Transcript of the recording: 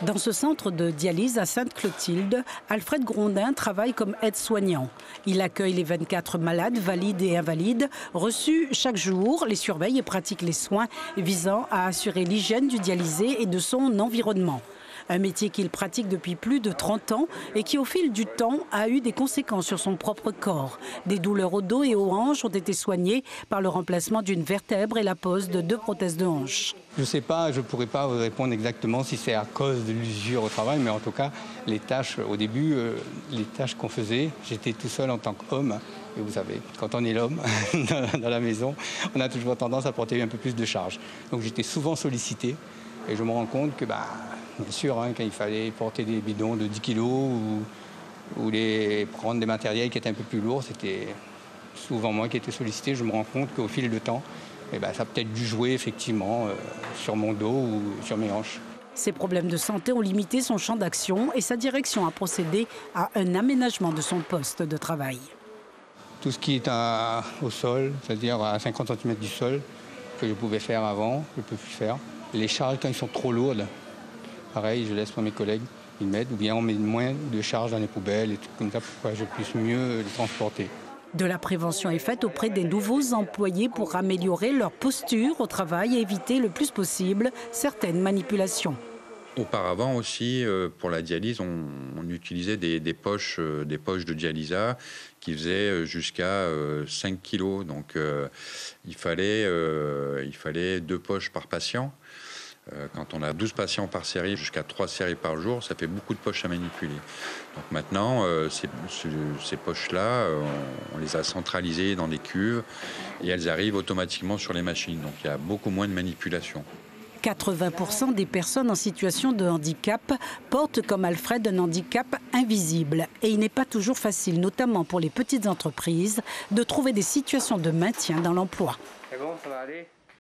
Dans ce centre de dialyse à Sainte-Clotilde, Alfred Grondin travaille comme aide-soignant. Il accueille les 24 malades, valides et invalides, reçus chaque jour, les surveille et pratique les soins visant à assurer l'hygiène du dialysé et de son environnement. Un métier qu'il pratique depuis plus de 30 ans et qui, au fil du temps, a eu des conséquences sur son propre corps. Des douleurs au dos et aux hanches ont été soignées par le remplacement d'une vertèbre et la pose de 2 prothèses de hanche. Je ne sais pas, je ne pourrais pas vous répondre exactement si c'est à cause de l'usure au travail, mais en tout cas, les tâches, au début, les tâches qu'on faisait, j'étais tout seul en tant qu'homme. Et vous savez, quand on est l'homme dans la maison, on a toujours tendance à porter un peu plus de charge. Donc j'étais souvent sollicité et je me rends compte que, bien sûr, quand il fallait porter des bidons de 10 kilos ou prendre des matériels qui étaient un peu plus lourds, c'était souvent moi qui étais sollicité. Je me rends compte qu'au fil du temps, ça a peut-être dû jouer effectivement sur mon dos ou sur mes hanches. Ces problèmes de santé ont limité son champ d'action et sa direction a procédé à un aménagement de son poste de travail. Tout ce qui est au sol, c'est-à-dire à 50 cm du sol, que je pouvais faire avant, je ne peux plus faire. Les charges, quand ils sont trop lourdes, pareil, je laisse pour mes collègues, ils m'aident, ou bien on met moins de charges dans les poubelles et tout comme ça pour que je puisse mieux les transporter. De la prévention est faite auprès des nouveaux employés pour améliorer leur posture au travail et éviter le plus possible certaines manipulations. Auparavant aussi, pour la dialyse, on utilisait des poches de dialysa qui faisaient jusqu'à 5 kg. Donc il fallait 2 poches par patient. Quand on a 12 patients par série, jusqu'à 3 séries par jour, ça fait beaucoup de poches à manipuler. Donc maintenant, ces poches-là, on les a centralisées dans des cuves et elles arrivent automatiquement sur les machines. Donc il y a beaucoup moins de manipulation. 80% des personnes en situation de handicap portent comme Alfred un handicap invisible. Et il n'est pas toujours facile, notamment pour les petites entreprises, de trouver des situations de maintien dans l'emploi. C'est bon, ça va aller ?